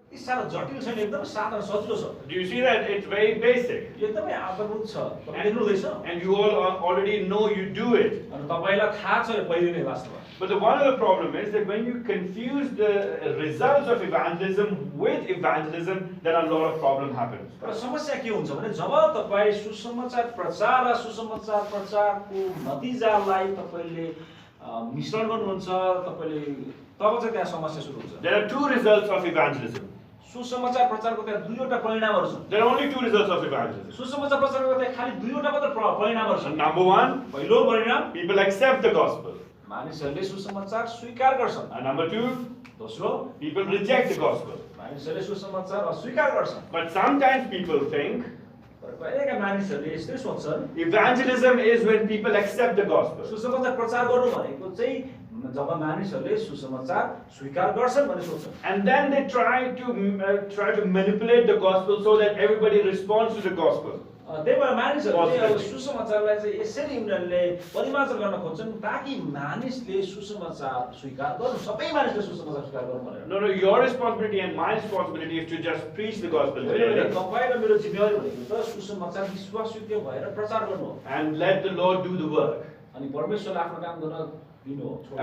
यी साह्रो जटिल छैन, एकदम साधारण सजिलो छ। Do you see that? It's very basic. एकदमै आधारभूत छ। तपाईँ देख्नु हुँदैछ? And you all already know you do it. अनि तपाईलाई थाहा छ यो पहिले नै वास्तवमा। But the one other problem is that when you confuse the results of evangelism with evangelism, then a lot of problem happens. र समस्या के हुन्छ भने जब तपाईँ सुसमाचार प्रचार र सुसमाचार प्रचारको नतिजालाई तपाईले मिश्रण गर्नुहुन्छ, तपाईले तब चाहिँ त्यहाँ समस्या सुरु हुन्छ। There are two results of evangelism. सुसमाचार प्रचारको त्यहाँ दुईवटा परिणामहरू छन्। There are only two results of evangelism. सुसमाचार प्रचारको त्यहाँ खाली दुईवटा मात्र परिणामहरू छन्। Number one, पहिलो परिणाम people accept the gospel. मानिसहरूले सुसमाचार स्वीकार गर्छन्। And number two, दोस्रो, people reject the gospel. मानिसहरूले सुसमाचार अस्वीकार गर्छन्। But sometimes people think कहिलेका मानिसहरूले यस्तै सोच्छन्, evangelism is when people accept the gospel. सुसमाचार प्रचार गर्नु भनेको चाहिँ जब मानिसहरूले सुसमाचार स्वीकार गर्छन् भन्ने सोच्छन्। And then they try to manipulate the gospel so that everybody responds to the gospel. त्यही भएर मानिसहरूले अब सुसमाचारलाई चाहिँ यसरी उनीहरूले परिमार्जन गर्न खोज्छन् ताकि मानिसले सुसमाचार स्वीकार गर्नु, सबै मानिसले सुसमाचार स्वीकार गर्नु भनेर। No, your responsibility and my responsibility is to just preach the gospel clearly तपाईँ र मेरो जिम्मेवारी भनेको त सुसमाचार विश्वासयोग्य भएर प्रचार गर्नु हो and let the Lord do the work. अनि परमेश्वरले आफ्नो काम गर्न दिनु हो। So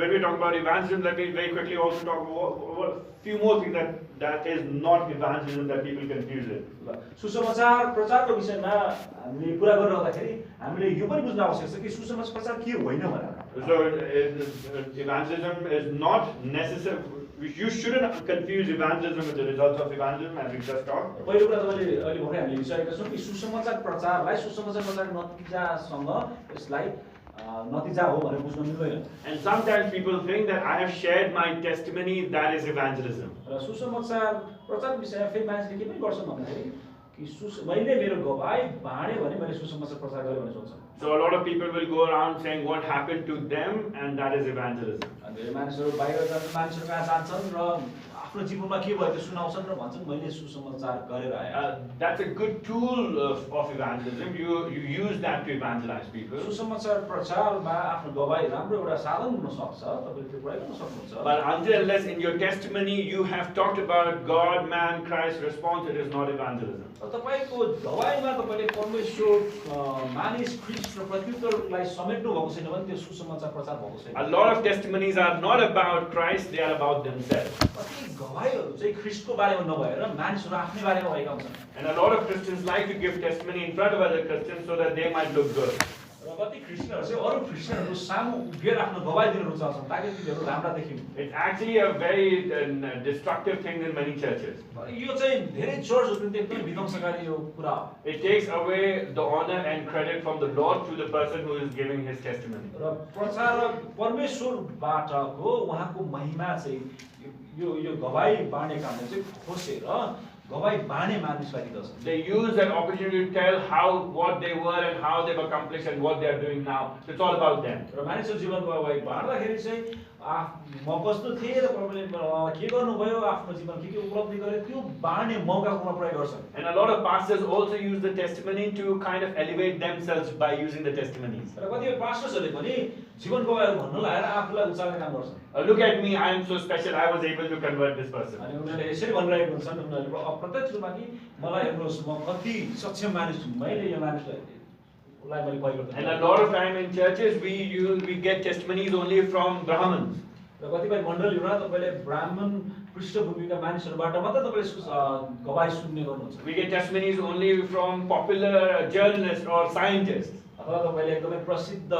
when we talk about evangelism, let me very quickly also talk about a few more things that is not evangelism that people confuse it. सुसमाचार प्रचारको विषयमा हामीले कुरा गरिरहँदाखेरि हामीले यो पनि बुझ्न आवश्यक छ कि सुसमाचार प्रचार के होइन भनेर। So evangelism is not necessary. You shouldn't confuse evangelism with the results of evangelism, as we just talked. पहिलो कुरा तपाईँले अहिले भर्खरै हामीले लिइसकेका छौँ कि सुसमाचार प्रचारलाई सुसमाचार प्रचारको नतिजासँग यसलाई नतिजा हो भनेर बुझ्न मिल्दैन। And sometimes people think that I have shared my testimony, that is evangelism. र सुसमाचार प्रचार विषयमा फेरि मानिसले के पनि गर्छन् भन्दाखेरि कि मैले मेरो गवाई बाँडे भने मैले सुसमाचार प्रचार गरेँ भन्ने सोच्छन्। So a lot of people will go around saying what happened to them, and that is evangelism. धेरै मानिसहरू बाहिर जान्छन्, मानिसहरू कहाँ जान्छन् र आफ्नो जीवनमा के भयो त्यो सुनाउँछन् र भन्छन् मैले सुसमाचार गरेर आएँ। That's a good tool of evangelism. You use that to evangelize people. सुसमाचार प्रचारमा आफ्नो गवाई राम्रो एउटा साधन हुन सक्छ, तपाईले त्यो प्रयोग गर्न सक्नुहुन्छ। But until unless in your testimony you have talked about God, man, Christ response, it is not evangelism. तपाईको गवाईमा तपाईले परमेश्वर, मानिस, ख्रीष्ट र प्रत्युत्तरलाई समेट्नु भएको छैन भने त्यो सुसमाचार प्रचार भएको छैन। A lot of testimonies are not about Christ, they are about themselves. कति गवाईहरू चाहिँ ख्रीष्टको बारेमा नभएर मानिसहरू आफ्नै बारेमा भएका हुन्छन्। And a lot of Christians like to give testimony in front of other Christians so that they might look good. र कति क्रिस्चियनहरू चाहिँ अरू क्रिस्चियनहरू सामु उभिएर आफ्नो गवाई दिन रुचाउँछन् ताकि तिनीहरू राम्रा देखिन्। It's actually a very destructive thing in many churches. यो चाहिँ धेरै चर्चहरुमा एकदमै विध्वंसकारी यो कुरा हो। It takes away the honor and credit from the Lord to the person who is giving his testimony. र प्रचारक परमेश्वरबाटको उहाँको महिमा चाहिँ यो गवाई बाँड्ने कामले चाहिँ खोसेर गवाई बाँड्ने मानिसलाई दिन्छ। They use that opportunity to tell what they were and how they've accomplished and what they are doing now. So it's all about them. र मानिसको जीवनको गवाई बाँड्दाखेरि चाहिँ म कस्तो थिएँ र प्रभुले के गर्नुभयो, आफ्नो जीवन के उपलब्धि गरे त्यो बाँड्ने मौकाको प्रयोग गर्छन्। And a lot of pastors also use the testimony to kind of elevate themselves by using the testimonies. र कतिपय पास्टर्सहरूले पनि जीवन गवाईहरू भन्न लगाएर आफूलाई उचाल्ने काम गर्छन्। Look at me, I am so special, I was able to convert this person. अनि उनीहरूले यसरी भनिरहेको हुन्छन्, उनीहरूले अप्रत्यक्ष रूपमा कि मलाई हेर्नुहोस् म कति सक्षम मानिस हुँ, मैले यो मानिसलाई मैले परिवर्तन। And a lot of time in churches we get testimonies only from Brahmins. र कतिपय मण्डलीमा तपाईले ब्राह्मण पृष्ठभूमिका मानिसहरूबाट मात्र तपाईले गवाई सुन्ने गर्नुहुन्छ। We get testimonies only from popular journalists or scientists. अथवा तपाईले एकदमै प्रसिद्ध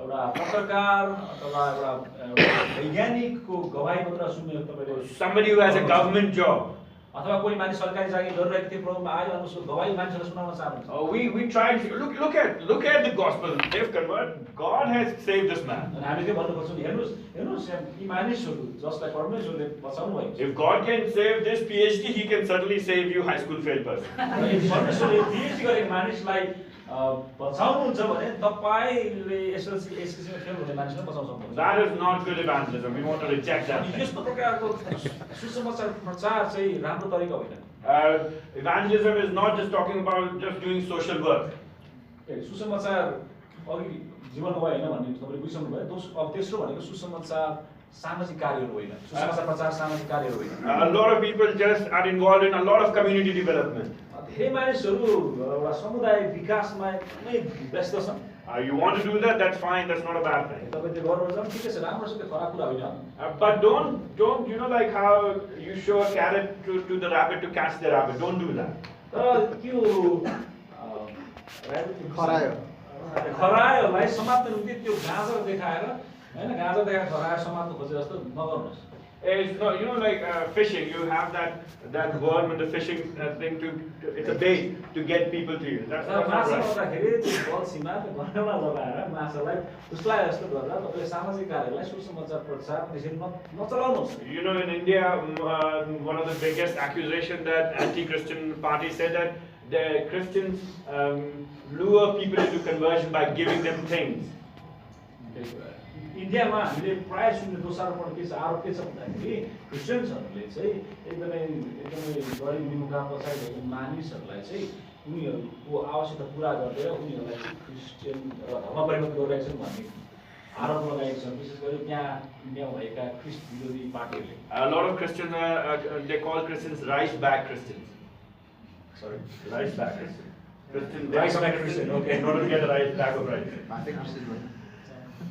एउटा पत्रकार अथवा एउटा वैज्ञानिकको गवाई मात्र सुन्ने तपाईले। Somebody who has a government job. अथवा कोही मानिस सरकारी जागिर गरिरहेको थियो, प्रभुमा आयो अनि उसको गवाई मान्छेलाई सुनाउन चाहनुहुन्छ। We try to look at the gospel. They've converted. God has saved this man. अनि हामीले के भन्नु पर्छ नि, हेर्नुस् यी मानिसहरू जसलाई परमेश्वरले बचाउनु भएको छ। If God can save this PhD, he can certainly save you high school failed person. परमेश्वरले पीएचडी गरेको मानिसलाई बचाउनुहुन्छ भने तपाईले एसएलसी फेल हुने मानिसलाई बचाउन सक्नुहुन्छ। That is not good evangelism. We want to reject that. यस्तो प्रकारको सुसमाचार प्रचार चाहिँ राम्रो तरिका होइन। Evangelism is not just talking about just doing social work. सुसमाचार अघि जीवन गवाई होइन भन्ने तपाईले बुझ्नु भयो। अब तेस्रो भनेको सुसमाचार सामाजिक कार्यहरू होइन, सुसमाचार प्रचार सामाजिक कार्यहरू होइन। A lot of people just are involved in a lot of community development. धेरै मानिसहरू एउटा समुदाय विकासमा एकदमै व्यस्त छन्। You want to do that? That's fine. That's not a bad thing. तपाईँ त्यो गर्नुहुन्छ भने ठिकै छ, राम्रो छ, त्यो खराब कुरा होइन। But don't you know like how you show a carrot to the rabbit to catch the rabbit? Don't do that. तर त्यो खरायोलाई समात्नु निम्ति त्यो गाजर देखाएर हैन, गाजर देखाएर खरायो समात्नु खोजे जस्तो नगर्नुहोस्। It's not, you know, like fishing. You have that worm and the fishing thing it's a bait to get people to you. That's not माछा right. मार्दाखेरि त्यो बल्छीमा त्यो घरमा लगाएर माछालाई उसलाई जस्तो गरेर तपाईँले सामाजिक कार्यलाई सुसमाचार प्रचार त्यसरी नचलाउनुहोस्। You know, in India, one of the biggest accusations that anti-Christian parties say that the Christians lure people into conversion by giving them things. इन्डियामा हामीले प्रायः सुन्ने दोस्रोपल्ट के छ, आरोप के छ भन्दाखेरि क्रिस्चियन्सहरूले चाहिँ एकदमै गरिब निमुखा पछाडि भएको मानिसहरूलाई चाहिँ उनीहरूको आवश्यकता पुरा गर्दै उनीहरूलाई चाहिँ क्रिस्चियन धर्म परिवर्तन गरिरहेको छन् भन्ने आरोप लगाएको छ, विशेष गरी त्यहाँ इन्डियामा भएका ख्रिस्ट विरोधी पार्टीहरूले। A lot of Christians, they call Christians rice bag Christians. Sorry, Rice bag Christians. Christian, Rice bag Christian, okay. In order to get a rice bag of rice.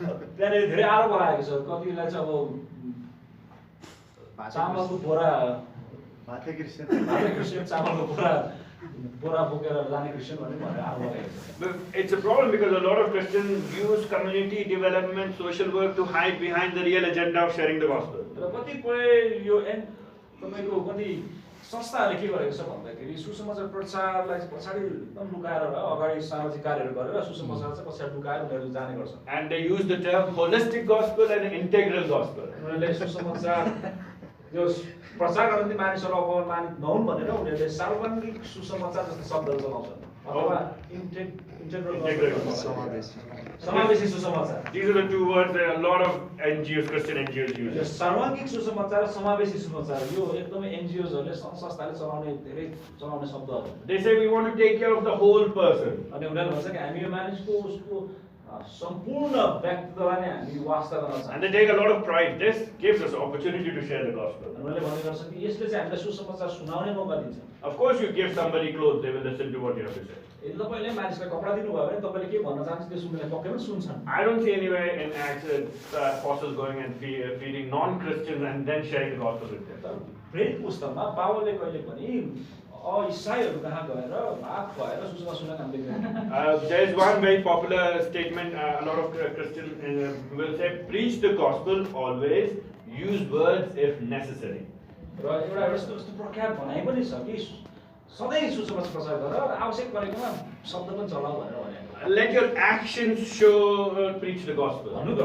त्यहाँनिर धेरै आरोप लगाएको छ, कतिलाई चाहिँ अब चामलको बोरा भाते क्रिस्चियन चामलको बोरा बोकेर जाने क्रिस्चियन भनेर आरोप लगाएको छ। But it's a problem because a lot of Christians use community development, social work to hide behind the real agenda of sharing the gospel. र कतिपय यो तपाईँको कति संस्थाहरूले के गरेको छ भन्दाखेरि सुसमाचार प्रचारलाई चाहिँ पछाडि एकदम लुकाएर र अगाडि सामाजिक कार्यहरू गरेर सुसमाचार चाहिँ पछाडि लुकाएर उनीहरू जाने गर्छन्। And they use the term holistic gospel and integral gospel. उनीहरूले सुसमाचार यो प्रचार गर्ने मानिसहरू अपमानित नहुन् भनेर उनीहरूले सार्वजनिक सुसमाचार जस्तो शब्दहरू चलाउँछन् अथवा समावेशी सुसमाचार। These are the two words that a lot of NGOs, Christian NGOs use. सार्वजनिक सुसमाचार र समावेशी सुसमाचार यो एकदमै एनजिओजहरूले संस्थाले चलाउने शब्दहरू। They say we want to take care of the whole person. अनि उनीहरूले भन्छ कि हामी यो मानिसको उसको सम्पूर्ण व्यक्तित्वलाई नै हामी वास्ता गर्न चाहन्छौँ। And they take a lot of pride. This gives us opportunity to share the gospel. उनीहरूले भन्ने गर्छन् कि यसले चाहिँ हामीलाई सुसमाचार सुनाउने मौका दिन्छ। Of course, you give somebody clothes, they will listen to what you have to say. यदि तपाईँले मानिसलाई कपडा दिनुभयो भने तपाईँले के भन्न चाहन्छ त्यो सुन्नेले पक्कै पनि सुन्छन्। I don't see anywhere in Acts apostles going and feeding non-Christians and then sharing the gospel with them. प्रेरित पुस्तकमा पावलले कहिले पनि इसाईहरू कहाँ गएर भात खुवाएर सुसमाचार सुनाएको हामी देख्दैनौँ। There is one very popular statement a lot of Christians will say, preach the gospel always, use words if necessary. र एउटा यस्तो प्रख्यात भनाइ पनि छ कि सधैँ सुसमाचार प्रचार गरेर आवश्यक परेकोमा शब्द पनि चलाऊ भनेर भनेको। Let your actions show preach the gospel. भन्नु त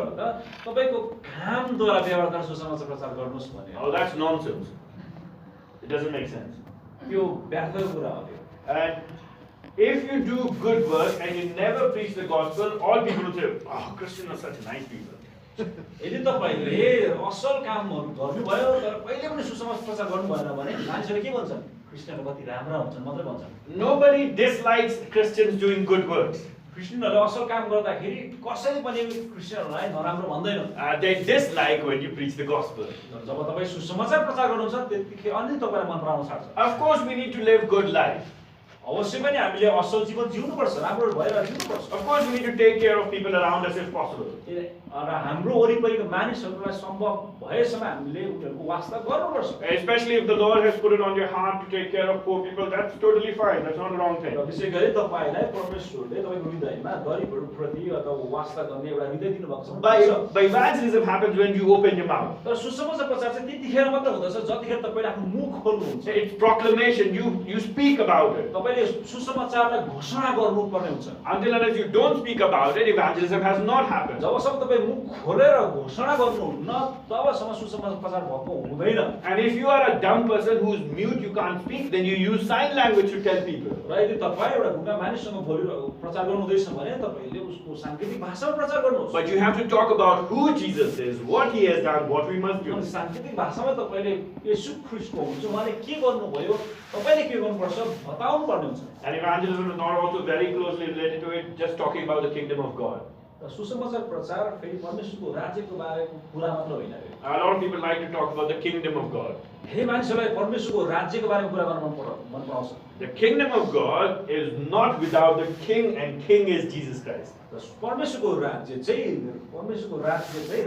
तपाईँको कामद्वारा व्यवहार गरेर सुसमाचार प्रचार गर्नुहोस् भने। Oh, that's nonsense. It doesn't make sense. त्यो व्यर्थको कुरा हो त्यो। And if you do good work and you never preach the gospel, all people will say, oh, Christians are such nice people. यदि तपाईँले असल कामहरू गर्नुभयो तर कहिले पनि सुसमाचार प्रचार गर्नु भएन भने मानिसहरूले के भन्छन्? क्रिस्चियनहरू कति राम्रा हुन्छन् मात्रै भन्छन्। Nobody dislikes Christians doing good works. क्रिस्चियनहरूले असल काम गर्दाखेरि कसैले पनि क्रिस्चियनहरूलाई नराम्रो भन्दैन। They dislike when you preach the gospel. जब तपाईँ सुसमाचार प्रचार गर्नुहुन्छ त्यतिखेर अनि तपाईँलाई मन पराउन सक्छ। Of course, we need to live good life. अवश्य पनि हामीले असल जीवन जिउनुपर्छ, राम्रो भएर जिउनुपर्छ। Of course, we need to take care of people around us if possible. र हाम्रो वरिपरिको मानिसहरूलाई सम्भव भएसम्म हामीले उनीहरूको वास्ता गर्नुपर्छ। Especially if the Lord has put it on your heart to take care of poor people, that's totally fine. That's not a wrong thing. र विशेष गरी तपाईँलाई परमेश्वरले तपाईँको हृदयमा गरिबहरूप्रति अथवा वास्ता गर्ने एउटा हृदय दिनुभएको छ। By evangelism happens when you open your mouth. तर सुसमाचार प्रचार चाहिँ त्यतिखेर मात्र हुँदछ जतिखेर तपाईँले आफ्नो मुख खोल्नुहुन्छ। It's proclamation. You speak about it. तपाईँले सुसमाचारलाई घोषणा गर्नुपर्ने हुन्छ। Until unless you don't speak about it, evangelism has not happened. जबसम्म तपाईँ मुख खोलेर घोषणा गर्नुहुन्न तबसम्म सुसमाचार प्रचार भएको हुँदैन। And if you are a dumb person who's mute, you can't speak, then you use sign language to tell people. र यदि तपाईँ एउटा ढुङ्गा मानिससँग प्रचार गर्नुहुँदैछ भने तपाईँले उसको सांकेतिक भाषामा प्रचार गर्नुहोस्। But you have to talk about who Jesus is, what he has done, what we must do. सांकेतिक भाषामा तपाईँले येशू ख्रीष्टको हुन्छ उहाँले के गर्नुभयो तपाईँले के गर्नुपर्छ बताउनु पर्ने हुन्छ। And evangelism is not also very closely related to it, just talking about the kingdom of God. र सुसमाचार प्रचार फेरि परमेश्वरको राज्यको बारेको कुरा मात्र होइन रे। A lot of people like to talk about the kingdom of God. धेरै मानिसहरूलाई परमेश्वरको राज्यको बारेमा कुरा गर्न मन पराउँछ। The kingdom of God is not without the king, and king is Jesus Christ. र परमेश्वरको राज्य चाहिँ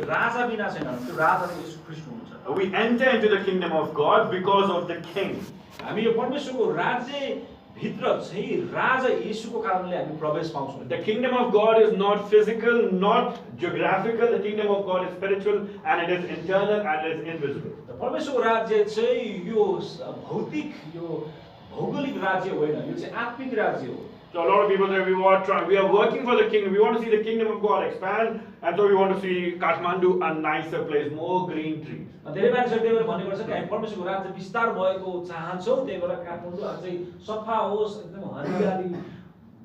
राजा बिना छैन, त्यो राजा चाहिँ येशू ख्रीष्ट हुनुहुन्छ। We enter into the kingdom of God because of the king. हामी यो परमेश्वरको राज्य भित्र चाहिँ राजा येशूको कारणले हामी प्रवेश पाउँछौँ। The kingdom of God is not physical, not geographical. The kingdom of God is spiritual, and it is internal, and it is invisible. परमेश्वरको राज्य चाहिँ यो भौतिक यो भौगोलिक राज्य होइन, यो चाहिँ आत्मिक राज्य हो। So a lot of people say we are working for the kingdom. We want to see the kingdom of God expand, and so we want to see Kathmandu a nicer place, more green trees. धेरै मानिसहरूले त्यही भएर भन्ने गर्छ कि हामी परमेश्वरको राज्य विस्तार भएको चाहन्छौँ, त्यही भएर काठमाडौँ अझै सफा होस्, एकदम हरियाली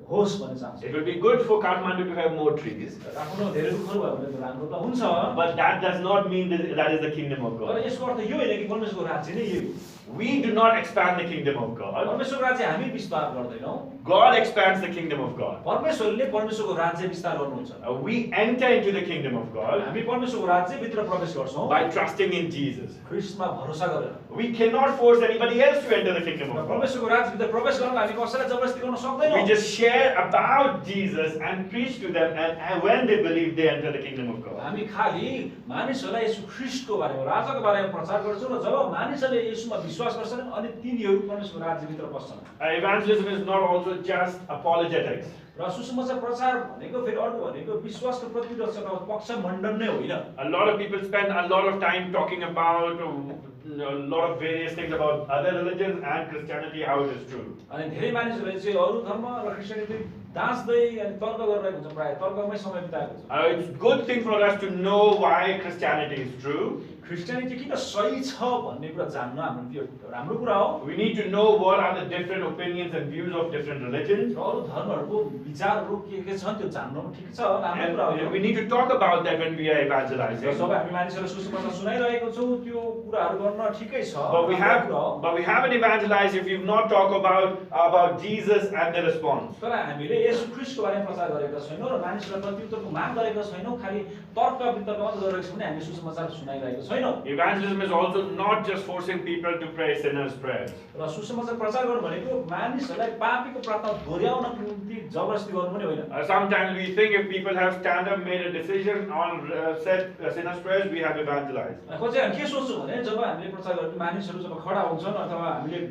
होस् भन्ने चाहन्छ। It will be good for Kathmandu to have more trees, आफ्नो धेरै रुखहरू भयो भने त राम्रो त हुन्छ, but that does not mean that is the kingdom of तर God. यसको अर्थ यो होइन कि परमेश्वरको राज्य नै यही हो। We do not expand the kingdom of God. परमेश्वरको राज्य हामी विस्तार गर्दैनौँ, God expands the kingdom of God. परमेश्वरले परमेश्वरको राज्य विस्तार गर्नुहुन्छ। We enter into the kingdom of God हामी परमेश्वरको राज्यभित्र प्रवेश गर्छौँ by trusting in Jesus. ख्रीष्टमा भरोसा गरेर। We cannot force anybody else to enter the kingdom of God. परमेश्वरको राज्यभित्र प्रवेश गर्न हामी कसैलाई जबरजस्ती गर्न सक्दैनौँ। We just share about Jesus and preach to them, and when they believe, they enter the kingdom of God. हामी खाली मानिसहरूलाई येशू ख्रीष्टको बारेमा राजाको बारेमा प्रचार गर्छौँ र जब मानिसहरूले येशूमा विश्वास गर्छन् अनि तिनीहरू परमेश्वरको राज्यभित्र पस्छन्। Evangelism is not also just apologetics. र सुसमाचार प्रचार भनेको फेरि अर्को भनेको विश्वासको प्रतिरक्षाको पक्षमण्डन नै होइन। A lot of people spend a lot of time talking about a lot of various things about other religions and Christianity, how it is true. अनि धेरै मानिसहरूले चाहिँ अरू धर्म र क्रिस्चियनिटी दाँच्दै अनि तर्क गरिरहेको हुन्छ, प्रायः तर्कमै समय बिताएको हुन्छ। It's a good thing for us to know why Christianity is true. Christianity किन सही छ भन्ने कुरा जान्न हाम्रो त्यो राम्रो कुरा हो। We need to know what are the different opinions and views of different religions. र अरू धर्महरूको विचारहरू के छन् त्यो जान्नु पनि ठिक छ, राम्रो कुरा हो। And we need to talk about that when we are र evangelizing. जब हामी मानिसहरूलाई सुसमाचार सुनाइरहेको छौँ त्यो कुराहरू गर्न ठिकै छ, But we राम्रो कुरा हो। haven't evangelized if we've not talked about Jesus and the response. तर हामीले येशू ख्रीष्टको बारेमा प्रचार गरेका छैनौँ र मानिसहरूलाई प्रत्युत्तरको माग गरेका छैनौँ, खालि तर्क वितर्क मात्र गरेको छौँ भने हामी सुसमाचार सुनाइरहेको छैनौँ। Evangelism is also not just forcing people to pray sinners' prayers. र सुसमाचार प्रचार गर्नु भनेको मानिसहरूलाई पापीको प्रार्थना दोहोऱ्याउनको निम्ति जबरजस्ती गर्नु पनि होइन। Sometimes we think if people have stand up, made a decision on said sinners' prayers, we have evangelized. खोजे हामी के सोच्छौँ भने जब हामीले प्रचार गर्छौँ मानिसहरू जब खडा हुन्छन् अथवा हामीले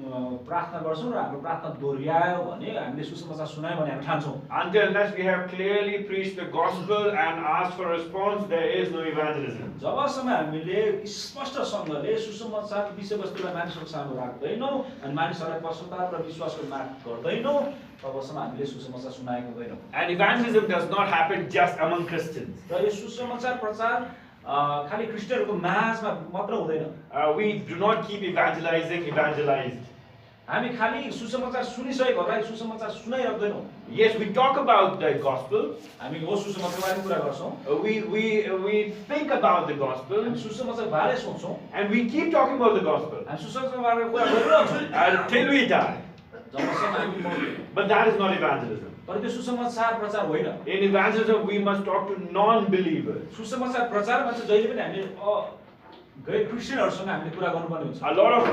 प्रार्थना गर्छौँ र हाम्रो प्रार्थना दोहोऱ्यायो भने हामीले सुसमाचार सुनायो भने हामी ठान्छौँ। Until unless we have clearly preached the gospel and asked for a response, there is no evangelism. जबसम्म हामीले स्पष्टसँगले सुसमाचार विषयवस्तुलाई मानिसहरूको सामु राख्दैनौँ अनि मानिसहरूलाई पश्चाताप र विश्वासको माग गर्दैनौँ तबसम्म हामीले सुसमाचार सुनाएको हुँदैनौँ। And evangelism does not happen just among Christians. र यो सुसमाचार प्रचार खालि क्रिस्चियनहरूको माझमा मात्र हुँदैन। We do not keep evangelizing evangelized. हामी खालि सुसमाचार सुनिसकेकोहरूलाई सुसमाचार सुनाइराख्दैनौँ। Yes, we talk about the gospel. हामी हो सुसमाचारको बारेमा कुरा गर्छौँ, We think about the gospel, हामी सुसमाचार बारे सोच्छौँ, and we keep talking about the gospel हामी सुसमाचारको बारेमा कुरा गरिरहन्छौँ until we die. जबसम्म हामी मर्दैनौँ। But that is not evangelism. तर त्यो सुसमाचार प्रचार होइन। In evangelism, we must talk to non-believers. सुसमाचार प्रचारमा चाहिँ जहिले पनि हामीले गैर क्रिस्चियनहरूसँग हामीले कुरा गर्नुपर्ने हुन्छ। A lot of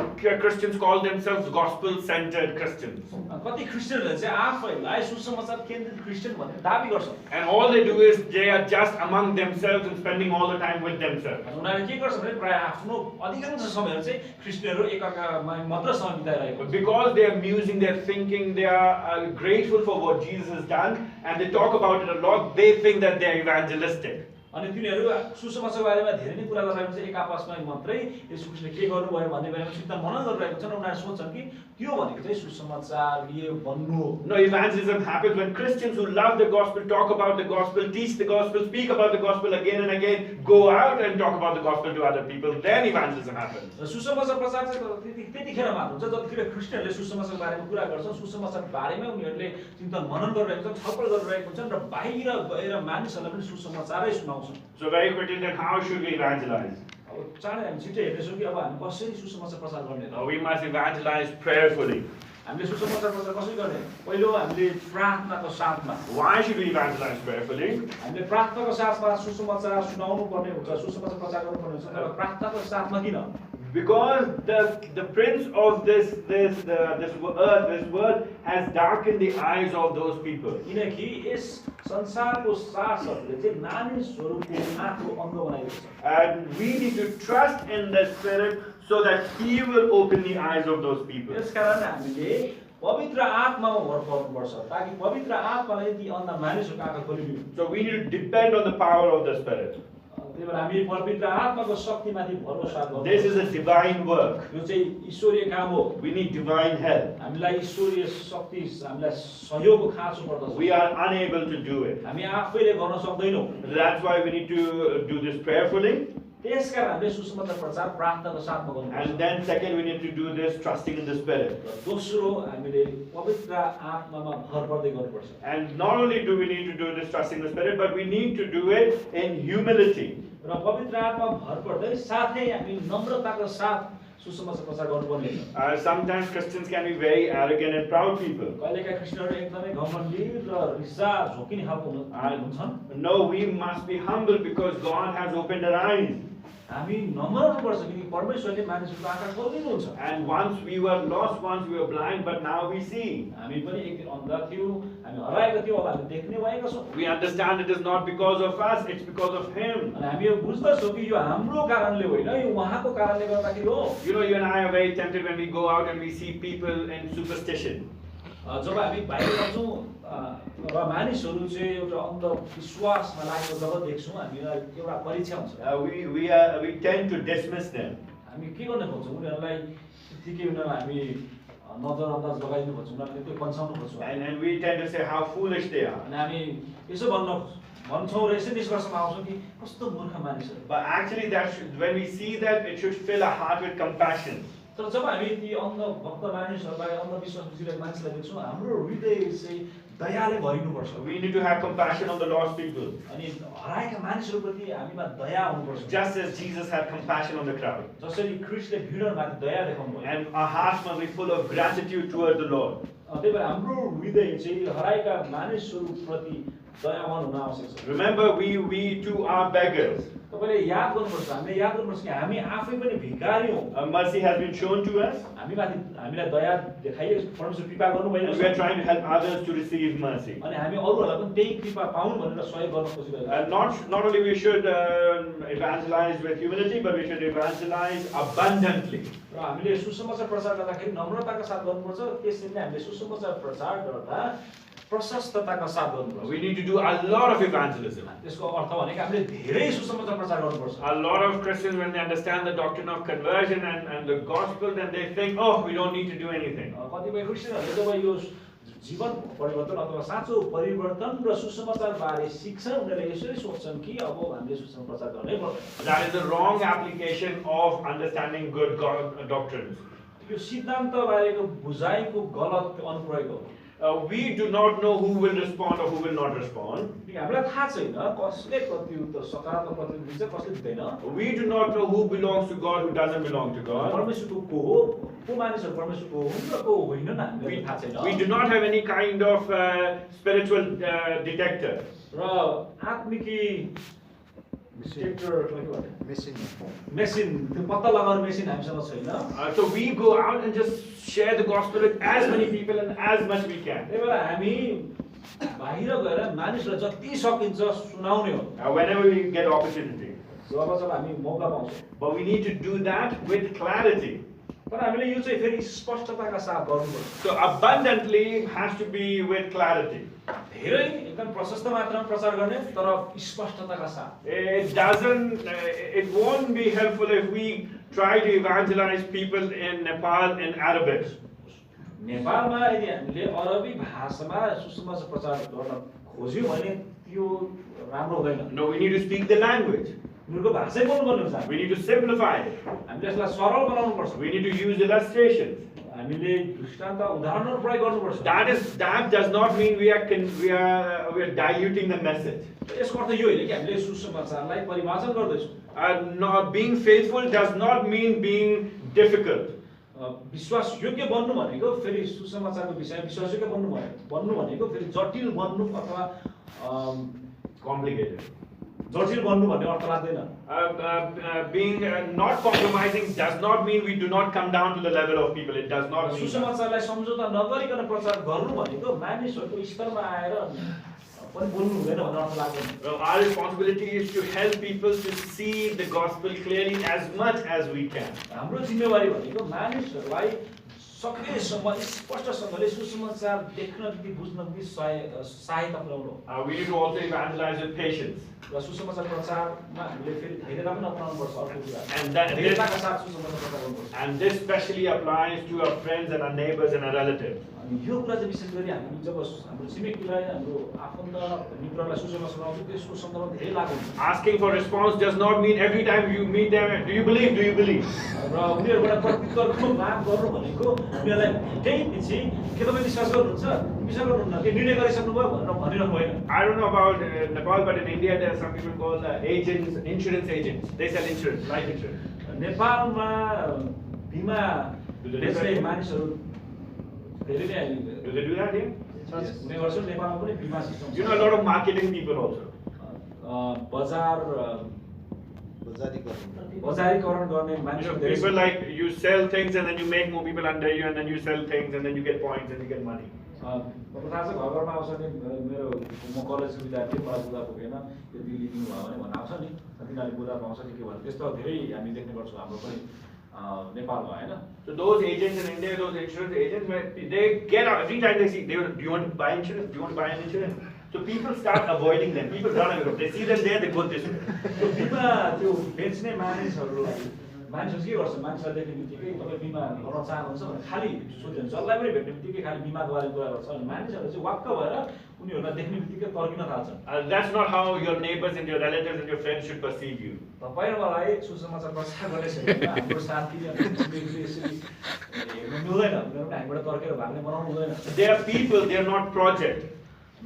Christians call themselves gospel-centered Christians. कति क्रिस्चियनहरूले चाहिँ आफैलाई सुसमाचार केन्द्रित क्रिस्चियन भन्ने दाबी गर्छन्। And all they do is they are just among themselves and spending all the time with themselves. उनीहरूले के गर्छन् भने प्रायः आफ्नो अधिकांश समयहरू चाहिँ क्रिस्चियनहरू एकअर्कामा मात्र समय बिताइरहेको हुन्छ। Because they are musing, they are thinking, they are grateful for what Jesus has done, and they talk about it a lot, they think that they are evangelistic. अनि तिनीहरू सुसमाचारको बारेमा धेरै नै कुरा गरिरहेको हुन्छ, एक आपसमा मात्रै यसो ख्रीष्टले के गर्नुभयो भन्ने बारेमा चिन्तन मनन गरिरहेको छन् र उनीहरू सोच्छन् कि त्यो भनेको चाहिँ सुसमाचार लिए भन्नु हो। No, evangelism happens when Christians who love the gospel, talk about the gospel, teach the gospel, speak about the gospel again and again, go out and talk about the gospel to other people, then evangelism happens. र सुसमाचार प्रचार चाहिँ त्यतिखेर मात्र हुन्छ जतिखेर क्रिस्चियनले सुसमाचारको बारेमा कुरा गर्छन्, सुसमाचार बारेमा उनीहरूले चिन्तन मनन गरिरहेको छन्, छलफल गरिरहेको हुन्छन् र बाहिर गएर मानिसहरूलाई पनि सुसमाचारै सुनाउँछन्। So very quickly then, how should we evangelize? अब चाँडै हामी छिट्टै हेर्दैछौँ कि अब हामी कसरी सुसमाचार प्रचार गर्ने त। We must evangelize prayerfully. हामीले सुसमाचार प्रचार कसरी गर्ने? पहिलो हामीले प्रार्थनाको साथमा, Why should we evangelize prayerfully? हामीले प्रार्थनाको साथमा सुसमाचार सुनाउनु पर्ने हुन्छ, सुसमाचार प्रचार गर्नुपर्ने हुन्छ। तर प्रार्थनाको साथमा किन? Because the prince of this world has darkened the eyes of those people. किनकि यस संसारको शासकले चाहिँ मानिसहरूको आँखा अन्धो बनाएको छ। And we need to trust in the Spirit so that He will open the eyes of those people. यसकारण हामीले पवित्र आत्मामा भर पर्नुपर्छ ताकि पवित्र आत्माले ती अन्ध मानिसहरूको आँखा खोलिदिनु। So we need to depend on the power of the Spirit. त्यही भएर हामी पवित्र आत्माको शक्तिमाथि भरोसा गर्छौँ। This is a divine work. यो चाहिँ ईश्वरीय काम हो। We need divine help. हामीलाई ईश्वरीय शक्ति, हामीलाई सहयोगको खाँचो पर्दछ। We are unable to do it. हामी आफैले गर्न सक्दैनौँ। That's why we need to do this prayerfully. त्यसकारण हामीले सुसमाचार प्रचार प्रार्थनाको साथमा गर्नुपर्छ। And then second, we need to do this trusting in the Spirit. दोस्रो हामीले पवित्र आत्मामा भर पर्दै गर्नुपर्छ। And not only do we need to do this trusting in the Spirit, but we need to do it in humility. र पवित्र आत्मा भर पर्दै साथै हामी नम्रताको साथ सुसमाचार प्रचार गर्नुपर्ने हुन्छ। Sometimes Christians can be very arrogant and proud people. कहिलेका क्रिस्चियनहरू एकदमै घमण्डी र रिसा झोकिने खालको हुन्छन्। No, we must be humble because God has opened our eyes. हामी नम्र हुनुपर्छ किनकि परमेश्वरले मानिसहरूको आँखा खोलिदिनुहुन्छ। And once we were lost, once we were blind, but now we see. हामी पनि एक दिन अन्धा थियौँ, हामी हराएका थियौँ, अब हामी देख्ने भएका छौँ। We understand it is not because of us, it's because of Him. अनि हामी यो बुझ्दछौँ कि यो हाम्रो कारणले होइन, यो उहाँको कारणले गर्दाखेरि हो। You know, you and I are very tempted when we go out and we see people in superstition. जब हामी बाहिर जान्छौँ र मानिसहरू चाहिँ एउटा अन्धविश्वासमा लागेको जब देख्छौँ हामीलाई एउटा परीक्षा हुन्छ। We tend to dismiss them. हामी के गर्न खोज्छौँ उनीहरूलाई त्यतिकै उनीहरूलाई हामी नजरअन्दाज लगाइदिनु खोज्छौँ, उनीहरूले त्यो पन्छाउनु खोज्छौँ। And we tend to say how foolish they are. अनि हामी यसो भन्छौँ र यसै निष्कर्षमा आउँछौँ कि कस्तो मूर्ख मानिसहरू। But actually, when we see that, it should fill our heart with compassion. तर जब हामी ती अन्ध भक्त मानिसहरूलाई अन्धविश्वास बुझिरहेको मानिसलाई देख्छौँ हाम्रो हृदय चाहिँ दयाले भरिनुपर्छ। We need to have compassion on the lost people. अनि हराएका मानिसहरूप्रति हामीमा दया आउनुपर्छ। Just as Jesus had compassion on the crowd. जसरी ख्रीष्टले भिडहरूमाथि दया देखाउनु भयो। And our hearts must be full of gratitude towards the Lord. त्यही भएर हाम्रो हृदय चाहिँ हराएका मानिसहरूप्रति दयावान हुन आवश्यक छ। Remember, we too are beggars. तपाईले याद गर्नुपर्छ, हामीले याद गर्नुपर्छ कि हामी आफै पनि भिखारी हौँ। Mercy has been shown to us. हामीलाई दया देखाइएको परमेश्वर कृपा गर्नु भएको And we are trying to help others to receive mercy. अनि हामी अरूहरूलाई पनि त्यही कृपा पाउनु भनेर सहयोग गर्न खोजिरहेका छौँ। Not only we should evangelize with humility, but we should evangelize abundantly. र हामीले सुसमाचार प्रचार गर्दाखेरि नम्रताका साथ गर्नुपर्छ, त्यसरी नै हामीले सुसमाचार प्रचार गर्दा प्रशस्तताका साथ गर्नुपर्छ। We need to do a lot of evangelism. त्यसको अर्थ भनेको हामीले धेरै सुसमाचार प्रचार गर्नुपर्छ। A lot of Christians, when they understand the doctrine of conversion and the gospel, then they think, oh, we don't need to do anything. कतिपय क्रिस्चियनहरूले जब यो जीवन परिवर्तन अथवा साँचो परिवर्तन र सुसमाचार बारे शिक्षण उनीहरूले यसरी सोच्छन् कि अब हामीले सुसमाचार प्रचार गर्नै पर्दैन। That is the wrong application of understanding good doctrines. यो सिद्धान्त बारेको बुझाइको गलत अनुप्रयोग हो। We do not know who will respond or who will not respond. हामीलाई थाहा छैन कसले प्रत्युत्तर सकारात्मक प्रत्युत्तर दिन्छ कसले दिँदैन। We do not know who belongs to God, who doesn't belong to God. परमेश्वरको को हो, को मानिसहरू परमेश्वरको हुन् र को होइनन् हामीलाई थाहा छैन। We do not have any kind of spiritual detector. र आत्मिकी मेसिन त्यो पत्ता लगाउने मेसिन हामीसँग छैन। So we go out and just share the gospel with as many people and as much we can. त्यही भएर हामी बाहिर गएर मानिसलाई जति सकिन्छ सुनाउने हो। Whenever we get opportunity. जब हामी मौका पाउँछौँ। But we need to do that with clarity. तर हामीले यो चाहिँ फेरि स्पष्टताका साथ गर्नुपर्छ। So abundantly has to be with clarity. धेरै एकदम प्रशस्त मात्रामा प्रचार गर्ने तर स्पष्टताका साथ। It won't be helpful if we try to evangelize people in Nepal in Arabic. नेपालमा यदि हामीले अरबी भाषामा सुसमाचार प्रचार गर्न खोज्यौँ भने त्यो राम्रो हुँदैन। No, we need to speak the language. उनीहरूको भाषै बोल्नुपर्ने हुन्छ। We need to simplify it. हामीले यसलाई सरल बनाउनुपर्छ। We need to use illustrations. हामीले दृष्टान्त उदाहरणहरू प्रयोग गर्नुपर्छ। That does not mean we are diluting the message. यसको अर्थ यो होइन कि हामीले सुसमाचारलाई परिभाषण गर्दैछौँ। Not being faithful does not mean being difficult. विश्वास योग्य बन्नु भनेको फेरि सुसमाचारको विषयमा विश्वास योग्य बन्नु भनेको फेरि जटिल बन्नु अथवा Complicated. जटिल बन्नु भन्ने अर्थ लाग्दैन। Being not compromising does not mean we do not come down to the level of people. It does not mean that. सुसमाचारलाई सम्झौता नगरिकन प्रचार गर्नु भनेको मानिसहरूको स्तरमा आएर पनि बोल्नु हुँदैन भन्ने अर्थ लाग्दैन। Well, our responsibility is to help people to see the gospel clearly as much as we can. हाम्रो जिम्मेवारी भनेको मानिसहरूलाई सकेसम्म स्पष्टसँगले सुसमाचार देख्नदेखि बुझ्नदेखि सहायता पुर्याउनु। We need to also evangelize with patience. र सुसमाचार प्रचारमा हामीले फेरि धैर्यता पनि अपनाउनुपर्छ अर्को कुरा। And that धैर्यताका साथ सुसमाचार प्रचार गर्नुपर्छ। And this especially applies to our friends and our neighbors and our relatives. अनि यो कुरा चाहिँ विशेष गरी हामी जब हाम्रो छिमेकीलाई हाम्रो आफन्त मित्रलाई सुसमाचार सुनाउँछौँ त्यसको सन्दर्भमा धेरै लागु हुन्छ। Asking for response does not mean every time you meet them, do you believe? Do you believe? र उनीहरूबाट प्रत्युत्तरको माग गर्नु भनेको उनीहरूलाई भेटेपछि के तपाईँ विश्वास गर्नुहुन्छ विश्वास गर्नुहुन्न के निर्णय गरिसक्नुभयो भनेर भनिरहनु होइन। I don't know about Nepal, but in India there are some people called agents, insurance agents. They sell insurance, life insurance. नेपालमा बिमा बेच्ने मानिसहरू धेरै नै Do they do that here? हुने गर्छ। नेपालमा पनि बिमा system You know a lot of marketing people also. बजारीकरण गर्ने You know, मानिसहरू people like you sell things and then you make more people under you and then you sell things and then you get points and you get money. मलाई थाहा छ घर घरमा आउँछ नि मेरो म कलेजको विद्यार्थी मलाई बुझा पुगेन यो दिल्ली दिनु भयो भने भन्न आउँछ नि तिनीहरूले बुझा पाउँछ कि के भन्छ त्यस्तो धेरै हामी देख्ने गर्छौँ हाम्रो पनि नेपालमा होइन। So those agents in India, those insurance agents, they get out every time they see, do you want to buy insurance? Do you want to buy an insurance? So people start avoiding them. People run away. They see them there, they go this way. त्यो बिमा त्यो बेच्ने मानिसहरूलाई मानिसहरू के गर्छ मानिसलाई देख्ने बित्तिकै तपाईँ बिमा गर्न चाहनुहुन्छ भने खालि सोध्यो जसलाई पनि भेट्ने बित्तिकै खालि बिमाको बारेमा कुरा गर्छ अनि मानिसहरू चाहिँ वाक्क भएर उनीहरूलाई देख्ने बित्तिकै तर्किन थाल्छन्। That's not how your neighbors and your relatives and your friends should perceive you. तपाईँ र मलाई सुसमाचार प्रचार गर्ने छैन हाम्रो साथी अनि छिमेकीले यसरी हेर्नु मिल्दैन उनीहरू हामीबाट तर्केर भाग्ने बनाउनु हुँदैन। They are people, they are not project.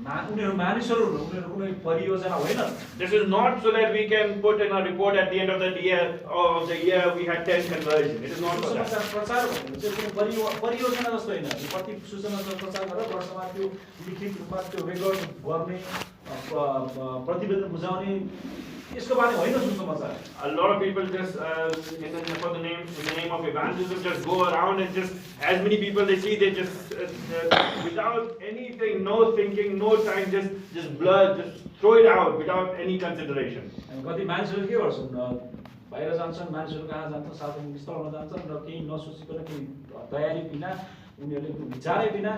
उनीहरू मानिसहरू हुन् उनीहरू कुनै परियोजना होइन। This is not so that we can put in a report at the end of the year we had 10 conversions. It is not for that. सुसमाचार प्रचार भनेको चाहिँ कुनै परियोजना जस्तो होइन। प्रति सुसमाचार प्रचार गरेर वर्षमा त्यो लिखित रूपमा त्यो रेकर्ड गर्ने प्रतिवेदन बुझाउने यसको बारे होइन सुसमाचार। A lot of people just in the name of evangelism just go around and just as many people they see they just without anything, no thinking, no time, just blur, just throw it out without any consideration. कति मानिसहरू के गर्छन् बाहिर जान्छन् मानिसहरू कहाँ जान्छन् सार्वजनिक स्थलमा जान्छन् र केही नसोचिकन केही तयारी बिना उनीहरूले विचारै बिना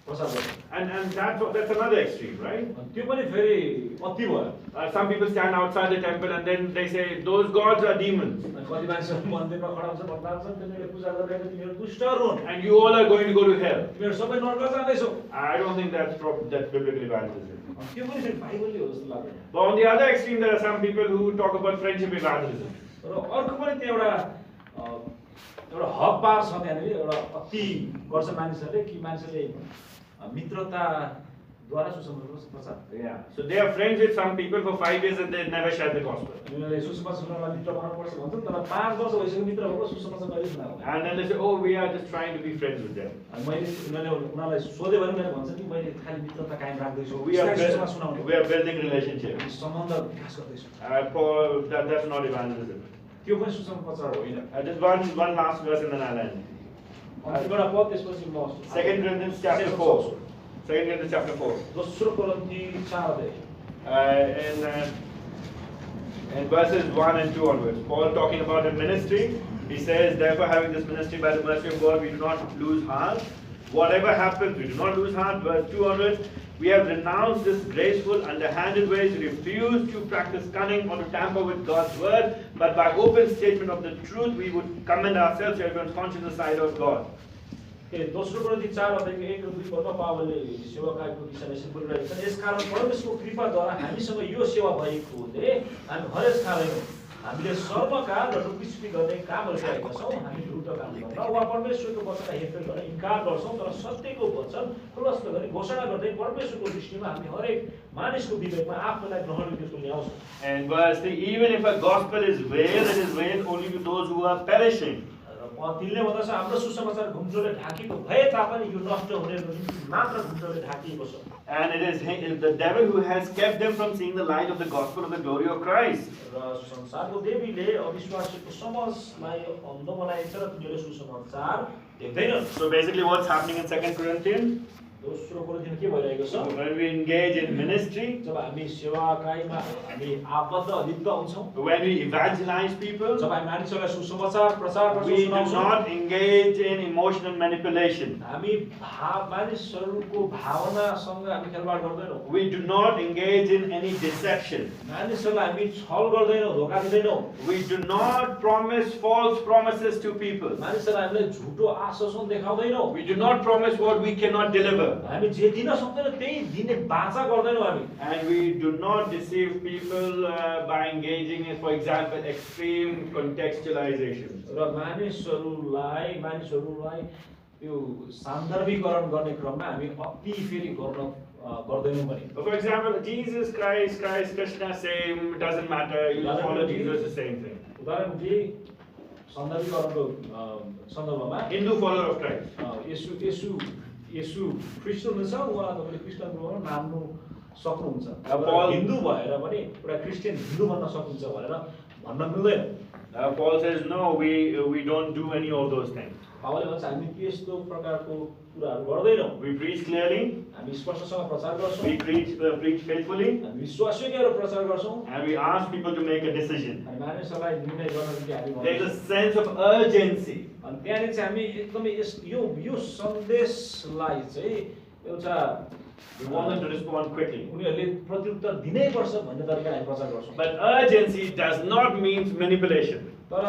प्रचार गर्छन्। And that's another extreme, right? त्यो पनि फेरि अति भयो। Some people stand outside the temple and then they say those gods are demons. कति मानिसहरू मन्दिरमा खडा हुन्छ भन्नुहुन्छ तिनीहरूले पूजा गरिरहेको तिनीहरू दुष्टहरू हुन् And you all are going to go to hell. तिमीहरू सबै नर्क जाँदैछौ। I don't think that's biblical evangelism. त्यो पनि फेरि बाइबलले हो जस्तो लाग्दैन। But on the other extreme, there are some people who talk about friendship evangelism. र अर्को पनि त्यो एउटा हद पार छ त्यहाँनिर एउटा अति गर्छ मानिसहरूले कि मानिसहरूले मित्रताद्वारा सुसमाचार प्रचार। Yeah. So they are friends with some people for 5 years and they never share the gospel. उनीहरूले सुसमाचार सुनाउनलाई मित्र बनाउनुपर्छ भन्छन् तर 5 वर्ष भइसक्यो मित्र भएको सुसमाचार कहिले सुनाउँदैन। And then they say, oh, we are just trying to be friends with them. मैले उनीहरूलाई सोधे भने उनीहरूले भन्छन् कि मैले खालि मित्रता कायम राख्दैछु We are building relationship. सम्बन्ध विकास गर्दैछु। That's not evangelism. त्यो पनि सुसमाचार प्रचार होइन। Just one last verse and then I'll end. एउटा पद त्यसपछि म 2 Corinthians chapter 4. 2 Corinthians chapter 4. दोस्रो कोरिन्थी 4 अध्याय In verses 1 and 2 onwards, Paul talking about a ministry. He says, therefore, having this ministry by the mercy of God, we do not lose heart. Whatever happens, we do not lose heart. Verse 2 onwards, we have renounced this graceful, underhanded ways, refused to practice cunning or to tamper with God's word, but by open statement of the truth, we would commend ourselves to everyone's conscience in the sight of God. दोस्रो कोरिन्थी 4 अध्यायको 1 र 2 पदमा पावलले सेवाकाको विषयमा यसरी बोलिरहेको छ। यसकारण परमेश्वरको कृपाद्वारा हामीसँग यो सेवा भएकोले हामी हरेस खादैनौँ। हामीले सर्वकाल र टुप्पी गर्ने कामहरू गरेका छौँ। हामी झुट काम गर्न वा परमेश्वरको वचनलाई हेरफेर गर्न इन्कार गर्छौँ तर सत्यको वचन खुलस्त गरी घोषणा गर्दै परमेश्वरको दृष्टिमा हामी हरेक मानिसको विवेकमा आफूलाई ग्रहणयोग्य ल्याउँछौँ। And verse 3, even if a gospel is veiled, it is veiled only to those who are perishing. तिनले भन्दछ हाम्रो सुसमाचार घुम्टोले ढाकेको भए तापनि यो नष्ट हुने निम्ति मात्र घुम्टोले ढाकिएको छ। And it is the devil who has kept them from seeing the light of the gospel of the glory of Christ. र संसारको देवीले अविश्वासीको समाजलाई अन्ध बनाएको छ र तिनीहरूले सुसमाचार देख्दैनन्। So basically what's happening in 2 Corinthians? दोस्रो कोरिन्थीमा के भइरहेको छ? When we engage in ministry, जब हामी सेवाकाईमा हामी आबद्ध लिप्त हुन्छौँ, when we evangelize people, जब हामी मानिसहरूलाई सुसमाचार प्रचार गर्छौँ, we do not engage in emotional manipulation. हामी मानिसहरूको भावनासँग हामी खेलवाड गर्दैनौँ। We do not engage in any deception. मानिसहरूलाई हामी छल गर्दैनौँ, धोका दिँदैनौँ। We do not promise false promises to people. मानिसहरूलाई हामीले झुटो आश्वासन देखाउँदैनौँ। We do not promise what we cannot deliver. हामी जे दिन सक्दैनौँ त्यही दिने बाचा गर्दैनौँ हामी। And we do not deceive people by engaging in, for example, extreme contextualization. र मानिसहरूलाई त्यो सान्दर्भिकरण गर्ने क्रममा हामी अति फेरि गर्दैनौँ पनि। For example, Jesus Christ, Krishna, same, doesn't matter. You just follow Jesus, the same thing. उदाहरण दिए सान्दर्भिकरणको सन्दर्भमा Hindu follower of Christ. येशू ख्रिस्ट हुनुहुन्छ, उहाँ तपाईँले कृष्ण गुरुमा मान्नु सक्नुहुन्छ। Paul- हिन्दू भएर पनि एउटा क्रिस्चियन हिन्दू भन्न सक्नुहुन्छ भनेर भन्न मिल्दैन। Paul says, no, we don't do any of those things. पावलले भन्छ हामी त्यस्तो प्रकारको कुराहरू गर्दैनौँ। We preach clearly, हामी स्पष्टसँग प्रचार गर्छौँ, we preach faithfully, हामी विश्वासयोग्य प्रचार गर्छौँ, and we ask people to make a decision. हामी मानिसहरूलाई निर्णय गर्न निम्ति हामी There is गर्छौँ। a sense of urgency. अनि त्यहाँनिर चाहिँ हामी एकदमै यो सन्देशलाई चाहिँ एउटा We want them to respond quickly. उनीहरूले प्रत्युत्तर दिनै पर्छ भन्ने तरिकाले हामी प्रचार गर्छौँ। But urgency does not mean manipulation. तर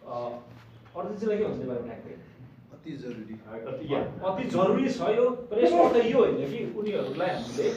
अर्जेन्सीलाई के भन्छ बारे ठ्याक्कै? अति जरुरी। Yeah. अति जरुरी छ यो, तर यसको अर्थ यो होइन कि उनीहरूलाई हामीले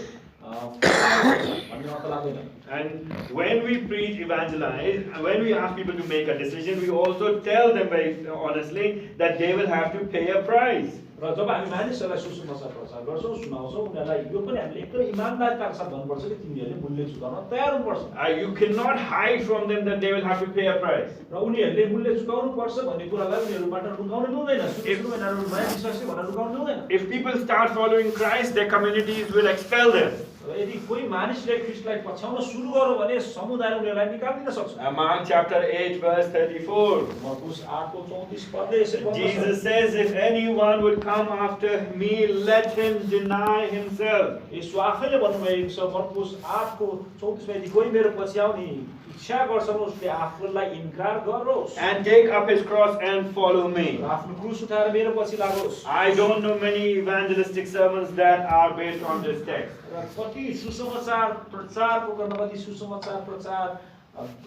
भन्ने अर्थ लाग्दैन। And when we preach, evangelize, when we ask people to make a decision, we also tell them very honestly that they will have to pay a price. र जब हामी मानिसहरूलाई सुसमाचार प्रचार गर्छौँ, सुनाउँछौँ, उनीहरूलाई यो पनि हामीले एकदमै इमानदारीताका साथ भन्नुपर्छ कि तिनीहरूले मूल्य चुकाउन तयार हुनुपर्छ। You cannot hide from them that they will have to pay a price. र उनीहरूले मूल्य चुकाउनु पर्छ भन्ने कुरालाई उनीहरूबाट लुकाउन मिल्दैन। सुरु उनीहरू नयाँ विश्वासी भनेर लुकाउन मिल्दैन। If people start following Christ, their communities will expel them. र यदि कोही मानिसले ख्रीष्टलाई पछ्याउन सुरु गर्यो भने समुदायले उनीहरूलाई निकालिदिन सक्छ। Mark chapter 8 verse 34. मर्कुस 8 को 34 पदले यसरी भन्छ। Jesus says, if anyone would come after me, let him deny himself. यसो आफैले भन्नुभएको छ मर्कुस 8 को 34 मा यदि कोही मेरो पछि आउने इच्छा गर्छ भने उसले आफूलाई इन्कार गरोस् And take up his cross and follow me. र आफ्नो क्रुस उठाएर मेरो पछि लागोस्। I don't know many evangelistic sermons that are based on this text. र कति सुसमाचार प्रचारको गर्न कति सुसमाचार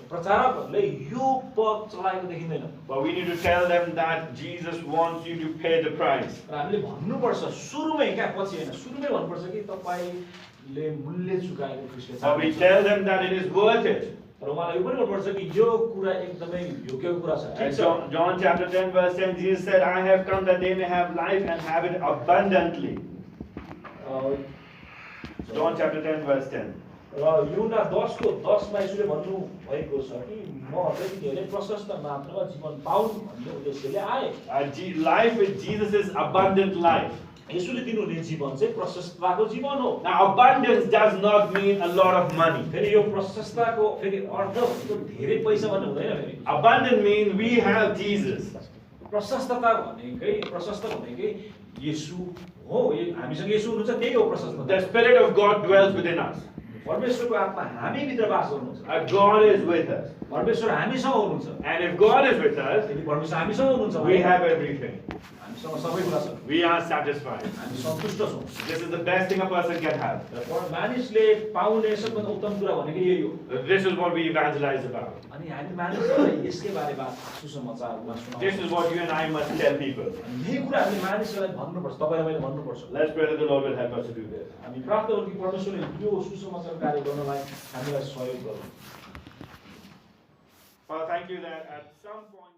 प्रचारकहरूले यो पद चलाएको देखिँदैन। But we need to tell them that Jesus wants you to pay the price. र हामीले भन्नुपर्छ सुरुमै क्या पछि हैन, सुरुमै भन्नुपर्छ कि तपाईले मूल्य चुकाएको ख्रीष्टले But we चाहनुहुन्छ। tell them that it is worth it. र उहाँलाई यो पनि भन्नुपर्छ कि यो कुरा एकदमै योग्यको कुरा छ। ठिक And छ। John chapter 10 verse 10, Jesus said, I have come that they may have life and have it abundantly. John chapter 10 verse 10. र युना 10 को 10 मा यसले भन्नु भएको छ कि म चाहिँ तिनीहरूले प्रशस्त मात्रामा जीवन पाउन् भन्ने उद्देश्यले आए। Life with Jesus is abundant life. यसुले दिनुहुने जीवन चाहिँ प्रशस्तताको जीवन हो। Now abundance does not mean a lot of money. फेरि यो प्रशस्तताको फेरि अर्थ भनेको धेरै पैसा भन्ने हुँदैन फेरि। Abundant means we have Jesus. प्रशस्तता प्रशस्त भनेकै येशू हो। हामीसँग येशू हुनुहुन्छ, त्यही हो प्रशस्तता। The Spirit of God dwells within us. परमेश्वरको आत्मा हामी भित्र वास गर्नुहुन्छ। God is with us. परमेश्वर हामीसँग हुनुहुन्छ। And if God is with us, यदि परमेश्वर हामीसँग हुनुहुन्छ we भने have everything. हामीसँग सबै कुरा छ। We are satisfied. हामी सन्तुष्ट छौँ। This is the best thing a person can have. र मानिसले पाउने सबभन्दा उत्तम कुरा भनेको यही हो। This is what we evangelize about. अनि हामी मानिसहरूलाई यसकै बारेमा सुसमाचारमा This सुनाउँछौँ। is what you and I must tell people. यही कुरा हामीले मानिसहरूलाई भन्नुपर्छ, तपाईँलाई मैले भन्नुपर्छ। Let's pray that the Lord will help us to do this. हामी प्रार्थना गरौँ कि परमेश्वरले यो सुसमाचार कार्य गर्नलाई हामीलाई सहयोग गरौँ। Father, thank you that at some point